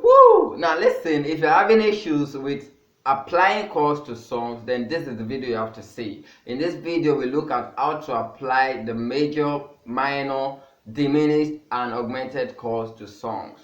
Woo! Now listen, if you're having issues with applying chords to songs, then this is the video you have to see. In this video, we look at how to apply the major, minor, diminished, and augmented chords to songs.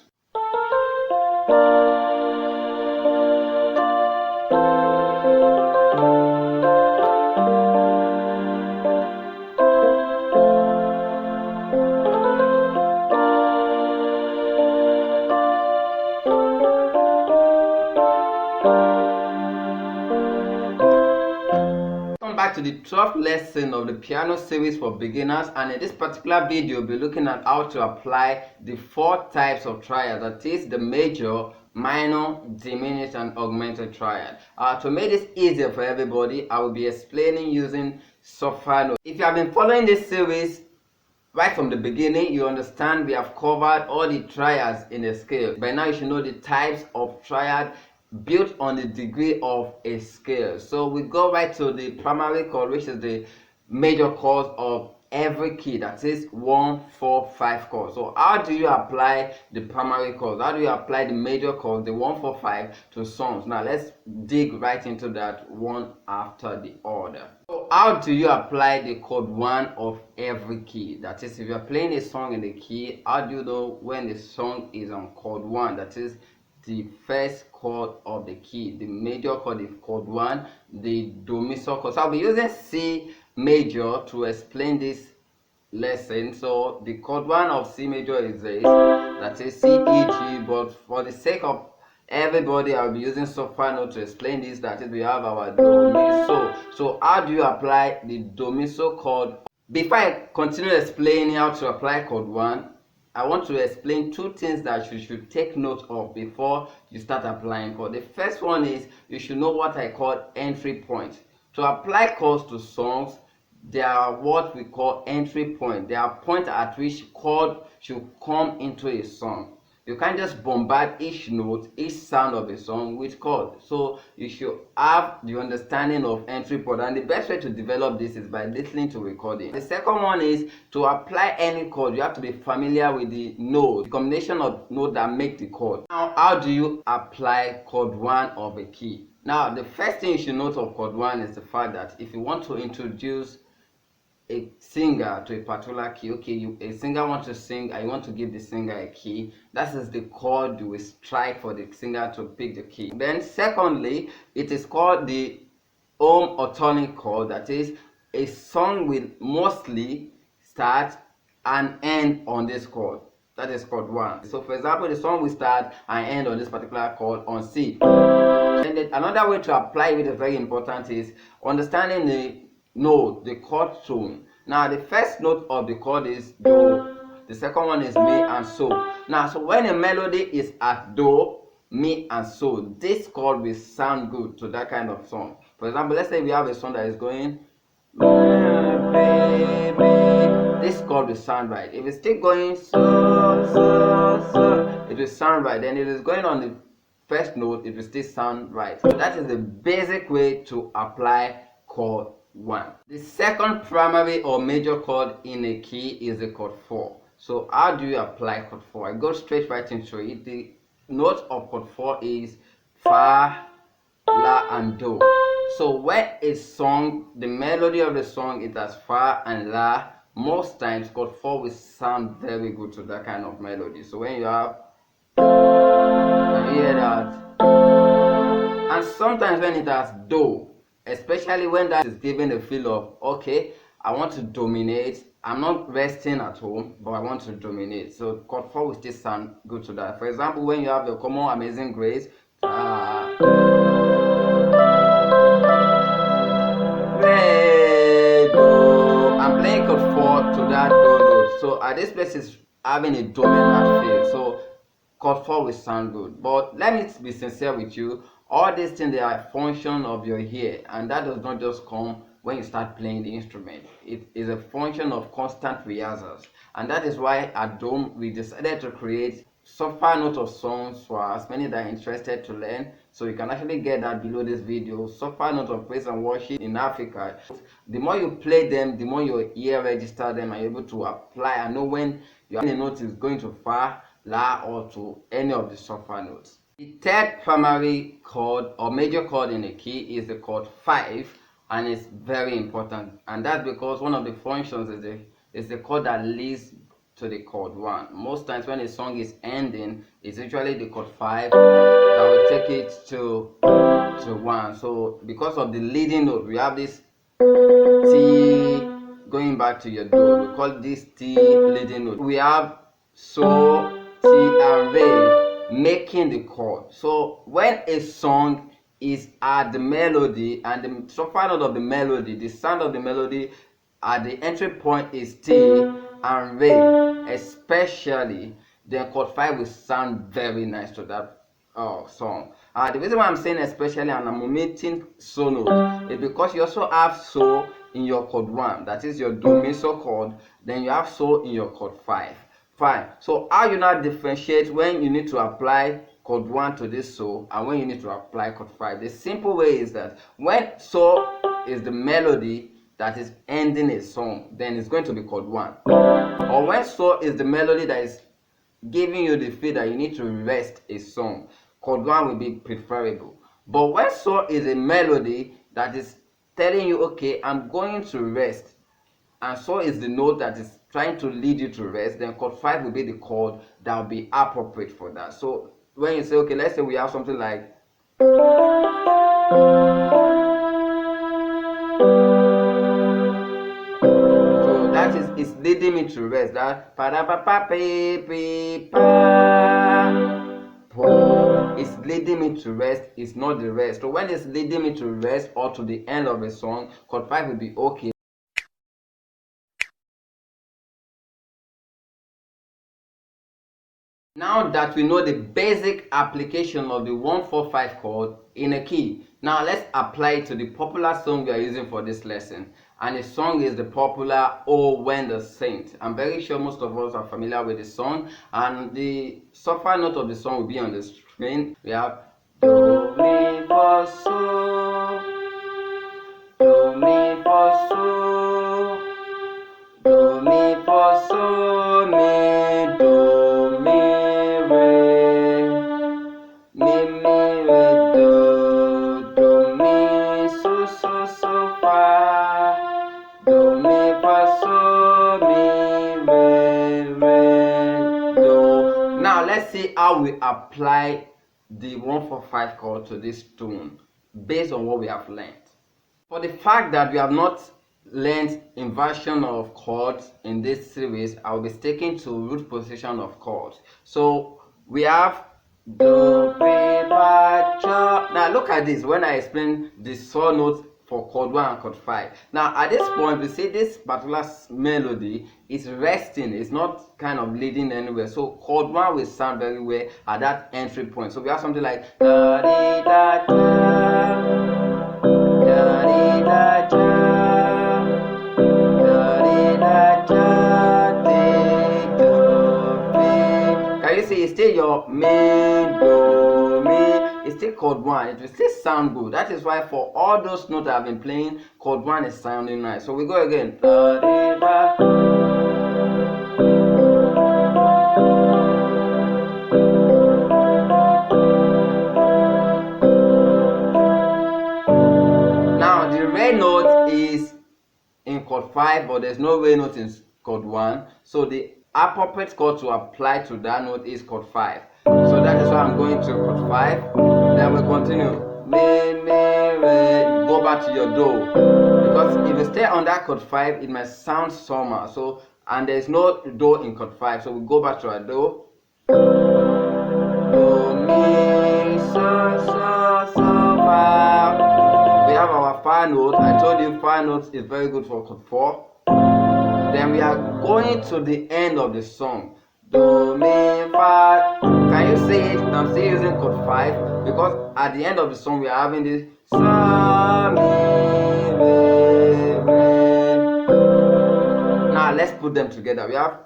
Back to the 12th lesson of the piano series for beginners, and in this particular video we'll be looking at how to apply the 4 types of triad, that is the major, minor, diminished, and augmented triad. To make this easier for everybody, I will be explaining using soprano. If you have been following this series right from the beginning, you understand we have covered all the triads in a scale. By now you should know the types of triad built on the degree of a scale. So we go right to the primary chord, which is the major chords of every key, that is 1, 4, 5 chords. So how do you apply the primary chords? How do you apply the major chords, the 1, 4, 5 to songs? Now let's dig right into that one after the other. So how do you apply the chord 1 of every key? That is, if you're playing a song in the key, how do you know when the song is on chord 1? That is the first chord of the key. The major chord is chord 1, the do mi so chord. So I'll be using C major to explain this lesson. So the chord 1 of C major is this, that is C, E, G, but for the sake of everybody, I'll be using soprano to explain this. That is, we have our do mi so. So how do you apply the do mi so chord? Before I continue explaining how to apply chord 1, I want to explain 2 things that you should take note of before you start applying chord. The first one is you should know what I call entry points. To apply chords to songs, there are what we call entry points. There are points at which chord should come into a song. You can't just bombard each note, each sound of a song with chord. So you should have the understanding of entry point, and the best way to develop this is by listening to recording. The second one is to apply any chord, you have to be familiar with the note, the combination of notes that make the chord. Now, how do you apply chord 1 of a key? Now, the first thing you should note of chord 1 is the fact that if you want to introduce a singer to a particular key, okay, a singer wants to sing, I want to give the singer a key, that is the chord you will strike for the singer to pick the key. Then secondly, it is called the home or tonic chord. That is, a song will mostly start and end on this chord. That is chord 1. So for example, the song will start and end on this particular chord on C. And then another way to apply it is very important is understanding the note, the chord tone. Now the first note of the chord is do, the second one is mi and so. Now, so when a melody is at do, mi and so, this chord will sound good to that kind of song. For example, let's say we have a song that is going this chord will sound right. If it's still going so, it will sound right. Then it is going on the first note, it will still sound right. So that is the basic way to apply chord 1. The second primary or major chord in a key is the chord 4. So how do you apply chord 4? I go straight right into it. The note of chord 4 is fa, la, and do. So when a song, the melody of the song is as fa and la, most times chord 4 will sound very good to that kind of melody. So when you have, you hear that, and sometimes when it has do, especially when that is giving a feel of, okay, I want to dominate, I'm not resting at home, but I want to dominate. So chord 4 will still sound good to that. For example, when you have the common Amazing Grace, I'm playing chord 4 to that do note. So at this place is having a dominant feel. So chord 4 will sound good. But let me be sincere with you. All these things, they are a function of your ear, and that does not just come when you start playing the instrument. It is a function of constant rehearsals, and that is why at Dome we decided to create soprano of songs for as many that are interested to learn. So you can actually get that below this video. Soprano of praise and worship in Africa. The more you play them, the more your ear register them and you're able to apply and know when your note is going to fa, La or to any of the suffer notes. The third primary chord or major chord in a key is the chord 5, and it's very important, and that's because one of the functions is the chord that leads to the chord 1. Most times when a song is ending, it's usually the chord 5 that will take it to 1. So because of the leading note, we have this T going back to your Do. We call this T leading note. We have So, Ti, and Re making the chord. So when a song is at the melody and the sopra note of the melody, the sound of the melody at the entry point is Ti and Re, especially, then chord 5 will sound very nice to that song. The reason why I'm saying especially and I'm omitting so note is because you also have So in your chord 1, that is your Do Mi So chord, then you have So in your chord 5. Fine. So how you now differentiate when you need to apply chord 1 to this So and when you need to apply chord 5? The simple way is that when So is the melody that is ending a song, then it's going to be chord 1. Or when So is the melody that is giving you the feel that you need to rest a song, chord 1 will be preferable. But when So is a melody that is telling you, okay, I'm going to rest, and So is the note that is trying to lead you to rest, then chord 5 will be the chord that will be appropriate for that. So when you say, okay, let's say we have something like that is, it's leading me to rest. That it's leading me to rest, it's not the rest. So when it's leading me to rest or to the end of a song, chord 5 will be okay. Now that we know the basic application of the 1-4-5 chord in a key, now let's apply it to the popular song we are using for this lesson. And the song is the popular Oh When the Saint. I'm very sure most of us are familiar with the song, and the sopra note of the song will be on the screen. We have Do Mi Fa So, Do Mi Fa So, Do Mi Fa So, Mi Do Mi Re, Mi Re Do, Do Mi So So So Fa, Do Mi Fa So, Mi Re Do. Now let's see how we apply the 1-4-5 chord to this tune based on what we have learned. For the fact that we have not learned inversion of chords in this series, I will be sticking to root position of chords. So we have Do, Re, Fa, Cha. Now look at this when I explain the So notes for chord 1 and chord 5. Now at this point we see this particular melody is resting, it's not kind of leading anywhere. So chord 1 will sound very well at that entry point. So we have something like da, di, da, da. Can you see it's still your Mi, Do, Mi, it's still chord 1, it will still sound good. That is why for all those notes I've been playing, chord 1 is sounding nice. So we go again. Now the Re note is in chord 5, but there's no Re note in chord 1. So the appropriate chord to apply to that note is chord 5. So that is why I'm going to chord 5. Then we continue. Mi, Mi, Re. Go back to your Do. Because if you stay on that chord 5, it might sound somehow. So, and there's no Do in chord 5. So we go back to our Do. Do, Mi, So, So, So, Fa. We have our Fa note. I told you Fa note is very good for chord 4. Then we are going to the end of the song. Do, Mi, Fa. Can you see it? I'm still using chord 5 because at the end of the song we are having this Sa, Mi, Re, Re. Now let's put them together. We have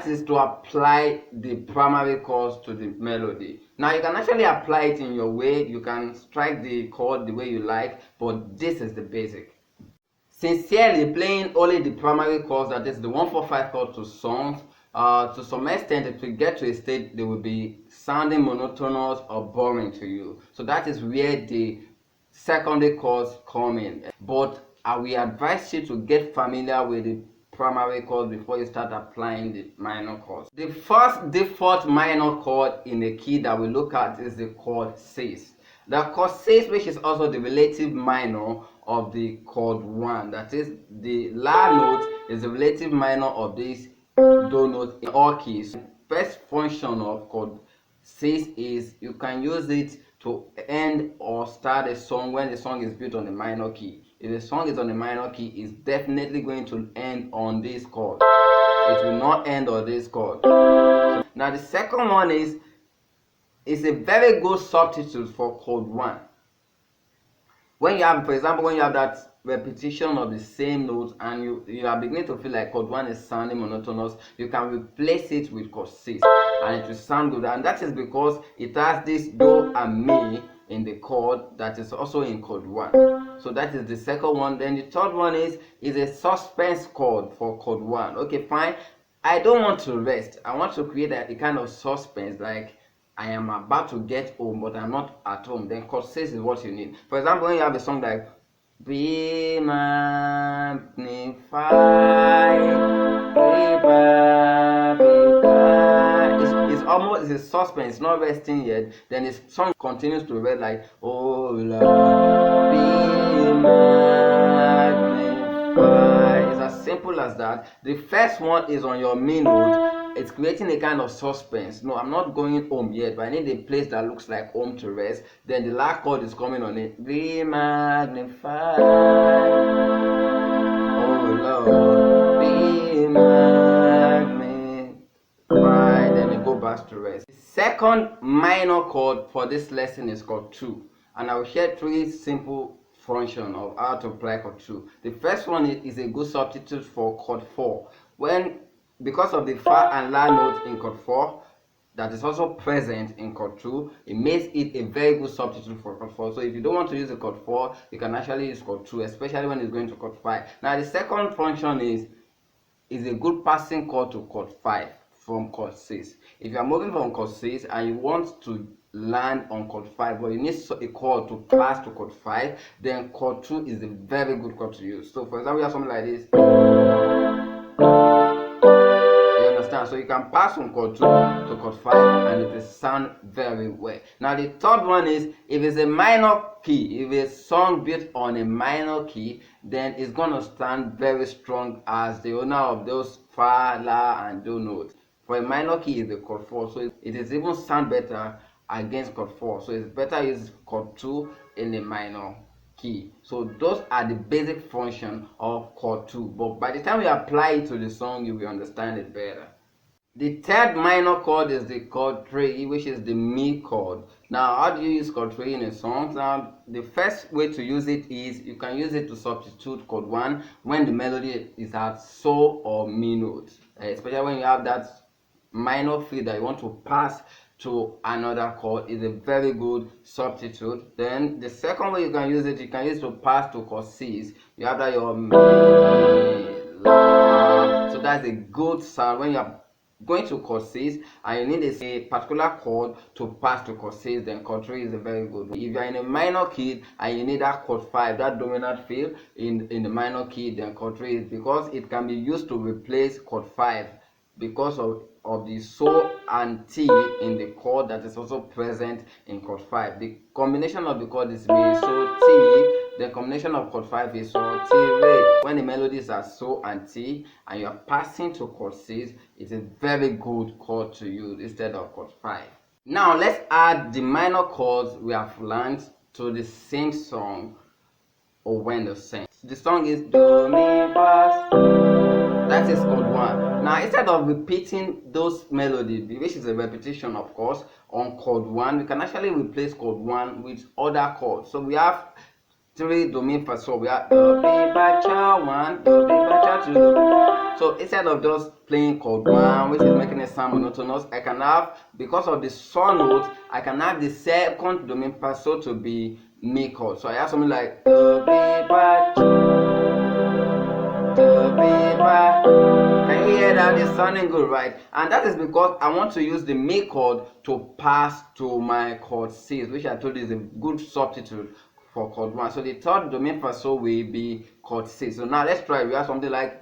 that is to apply the primary chords to the melody. Now you can actually apply it in your way. You can strike the chord the way you like, but this is the basic. Sincerely playing only the primary chords, that is the 1-4-5 chord to songs, to some extent it will get to a state they will be sounding monotonous or boring to you. So that is where the secondary chords come in. But I will advise you to get familiar with the primary chords before you start applying the minor chords. The first default minor chord in a key that we look at is the chord 6. The chord 6, which is also the relative minor of the chord 1, that is the La note is the relative minor of this Do note in all keys. First function of chord 6 is you can use it to end or start a song when the song is built on a minor key. If the song is on a minor key, it's definitely going to end on this chord. It will not end on this chord. So now the second one is a very good substitute for chord 1. When you have, for example, when you have that repetition of the same note and you are beginning to feel like chord 1 is sounding monotonous, you can replace it with chord 6 and it will sound good. And that is because it has this Do and Mi in the chord that is also in chord 1. So that is the second one. Then the third one is a suspense chord for chord 1. Okay, fine. I don't want to rest. I want to create a kind of suspense, like I am about to get home, but I'm not at home. Then chord 6 is what you need. For example, when you have a song like Be magnified, it's almost a suspense, it's not resting yet. Then the song continues to read like, oh Lord, be magnified. It's as simple as that. The first one is on your Mi note. It's creating a kind of suspense. No, I'm not going home yet, but I need a place that looks like home to rest. Then the last chord is coming on it. Be magnified, oh Lord, be magnified. Then you go back to rest. The second minor chord for this lesson is chord 2. And I will share 3 simple functions of how to apply chord 2. The first one is a good substitute for chord 4. Because of the Fa and La note in chord 4 that is also present in chord 2, it makes it a very good substitute for chord 4. So if you don't want to use the chord 4, you can actually use chord 2, especially when it's going to chord 5. Now the second function is a good passing chord to chord 5 from chord 6. If you are moving from chord 6 and you want to land on chord 5, but you need a chord to pass to chord 5, then chord 2 is a very good chord to use. So for example, you have something like this. So you can pass from chord 2 to chord 5 and it will sound very well. Now the third one is, if it's a minor key, if it's a song built on a minor key, then it's going to stand very strong as the owner of those Fa, La and Do notes. For a minor key is the chord 4, so it is even sound better against chord 4. So it's better use chord 2 in a minor key. So those are the basic function of chord 2, but by the time you apply it to the song, you will understand it better. The third minor chord is the chord 3, which is the Mi chord. Now, how do you use chord 3 in a song? Now, the first way to use it is you can use it to substitute chord 1 when the melody is at So or Mi notes, especially when you have that minor feel that you want to pass to another chord. Is a very good substitute. Then the second way you can use it to pass to chord 6. You have that your Mi, La. So that's a good sound when you are going to chord 6 and you need a particular chord to pass to chord 6, then chord 3 is a very good one. If you are in a minor key and you need that chord 5, that dominant feel in the minor key, then chord 3 is, because it can be used to replace chord 5 because of the So and T in the chord that is also present in chord 5. The combination of the chord is Mi, So, T. The combination of chord 5 is So, Ti, Re. When the melodies are So and Ti and you are passing to chord 6, it's a very good chord to use instead of chord 5. Now let's add the minor chords we have learned to the same song or when the same. The song is Do, Mi, Fa. That is chord 1. Now instead of repeating those melodies, which is a repetition of course, on chord 1, we can actually replace chord 1 with other chords. So we have 3 Do, Mi, Fa, So. We have Do, Mi, Fa, Cha 1, Do, Mi, Fa, Cha 2, So instead of just playing chord 1, which is making it sound monotonous, I can have, because of the saw note, I can have the second dominant passo to be mi chord. So I have something like do, be, ba, do, be, ba. Can you hear that? It's sounding good, right? And that is because I want to use the mi chord to pass to my chord Cs, which I told you is a good substitute for chord 1. So the third dominant passo will be chord C. So now let's try. We have something like.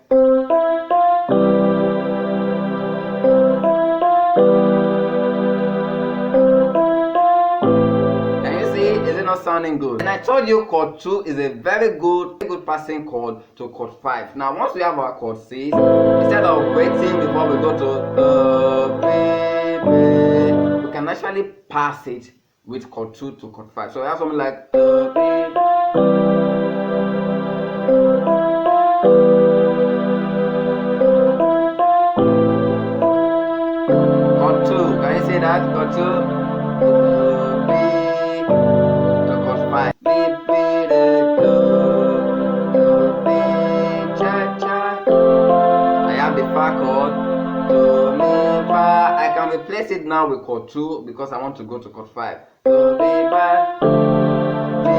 Can you see? Is it not sounding good? And I told you chord 2 is a very good passing chord to chord 5. Now once we have our chord C, instead of waiting before we go to we can actually pass it with chord 2 to chord 5. So we have something like chord 2. Can you see that? Chord 2 to chord 5. I have the fa chord. Do, mi, fa. I can replace it now with chord 2 because I want to go to chord 5. Do, mi, fa, di,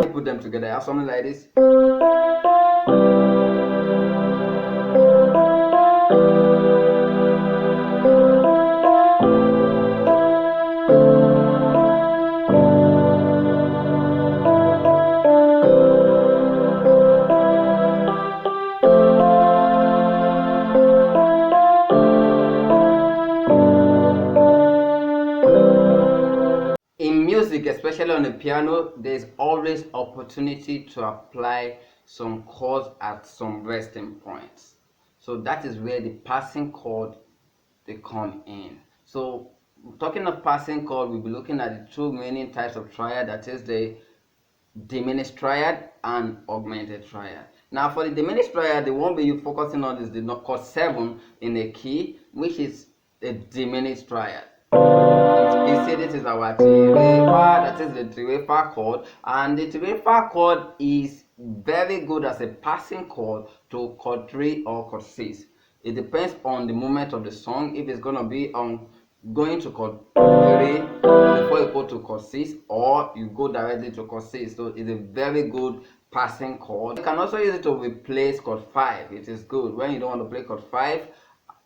mi. Put them together. I have something like this. In music, especially on the piano, there's always opportunity to apply some chords at some resting points. So that is where the passing chord they come in. So talking of passing chord, we'll be looking at the two main types of triad, that is the diminished triad and augmented triad. Now for the diminished triad, the one we're focusing on is the chord 7 in a key, which is a diminished triad. You see, this is our triad, that is the triad chord, and the triad chord is very good as a passing chord to chord 3 or chord 6. It depends on the moment of the song. If it's gonna be on going to chord 3 before you go to chord 6, or you go directly to chord 6. So it's a very good passing chord. You can also use it to replace chord 5. It is good when you don't want to play chord 5.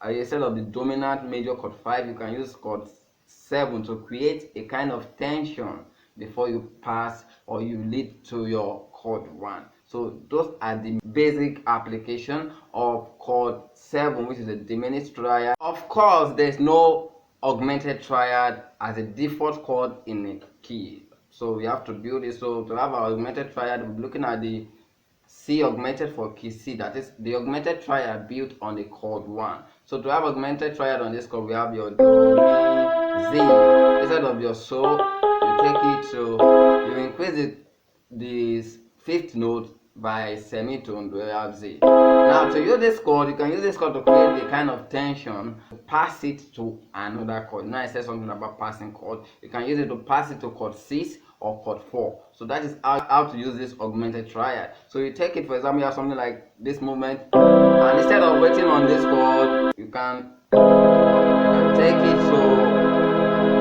Instead of the dominant major chord 5, you can use chord 7 to create a kind of tension before you pass or you lead to your chord 1. So those are the basic application of chord 7, which is a diminished triad. Of course, there's no augmented triad as a default chord in a key. So we have to build it. So to have our augmented triad, we're looking at the C augmented for key C, that is the augmented triad built on the chord 1. So to have augmented triad on this chord, we have your do, mi, Z. Instead of your so, you take it to, you increase the 5th note by semitone to have Z. Now to use this chord, you can use this chord to create the kind of tension, pass it to another chord. Now I said something about passing chord. You can use it to pass it to chord 6 or chord 4. So that is how to use this augmented triad. So you take it, for example, you have something like this movement, and instead of waiting on this chord, you can take it to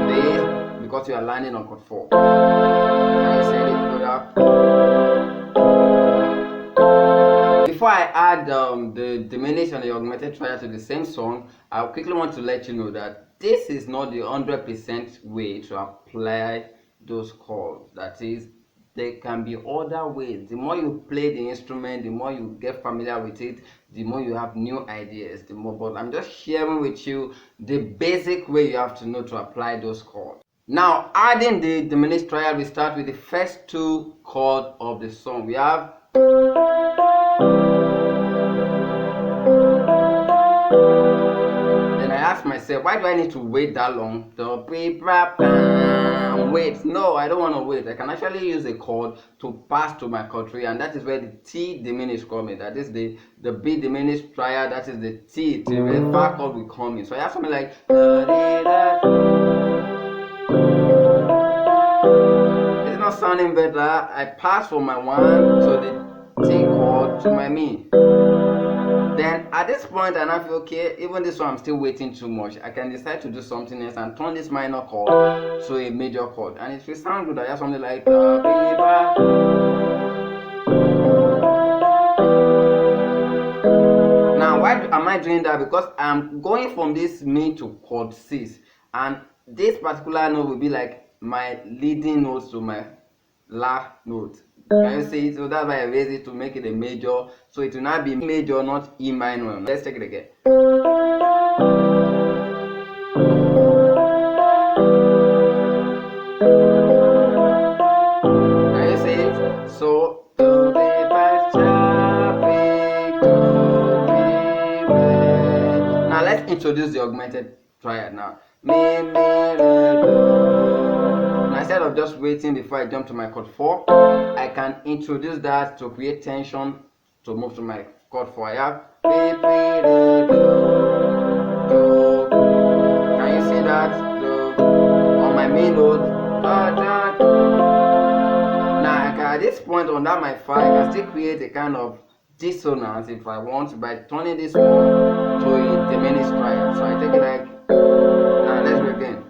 this because you are landing on chord 4. Can you see it? Before I add the diminished and the augmented triad to the same song, I quickly want to let you know that this is not the 100% way to apply those chords. That is, there can be other ways. The more you play the instrument, the more you get familiar with it, the more you have new ideas, the more. But I'm just sharing with you the basic way you have to know to apply those chords. Now, adding the diminished triad, we start with the first 2 chords of the song. We have then I ask myself, why do I need to wait that long? Wait. No, I don't want to wait. I can actually use a chord to pass to my chord 3, and that is where the T diminished comes in. That is the B diminished triad, that is the T, the fa chord will come in. So I have something like it's not sounding better. I pass from my 1 to the T chord. to my Mi. Then at this point I now feel okay, even this one I'm still waiting too much. I can decide to do something else and turn this minor chord to a major chord, and it will sound good. I have something like now. Why am I doing that? Because I'm going from this Mi to chord 6, and this particular note will be like my leading note to my La note. Can you see it? So that's why I raise it to make it a major. So it will not be major, not E minor. Let's take it again. Can you see it? So now let's introduce the augmented triad now. Mi, mi, re, do. Now instead of just waiting before I jump to my chord 4, I can introduce that to create tension to move to my chord 4. I have mi, mi, re, do. Can you see that? Do. On my Mi note. Da, da, do. Now at this point on that my 5, I can still create a kind of dissonance if I want by turning this one to a diminished triad. So I take it like, now let's go again.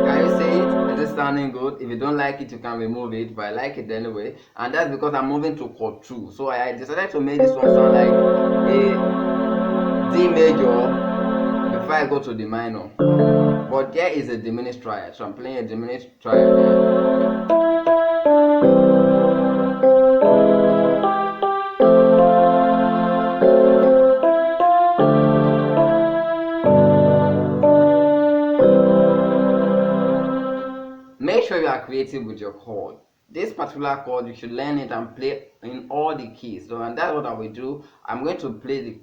Can you see it? Is it sounding good? If you don't like it, you can remove it, but I like it anyway. And that's because I'm moving to chord 2. So I decided to make this one sound like a D major before I go to the minor. But there is a diminished triad, so I'm playing a diminished triad here. Make sure you are creative with your chord. This particular chord, you should learn it and play in all the keys. So, and that's what I will do. I'm going to play the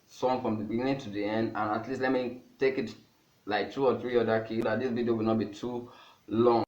song from the beginning to the end, and at least let me take it like 2 or 3 other keys, so that this video will not be too long.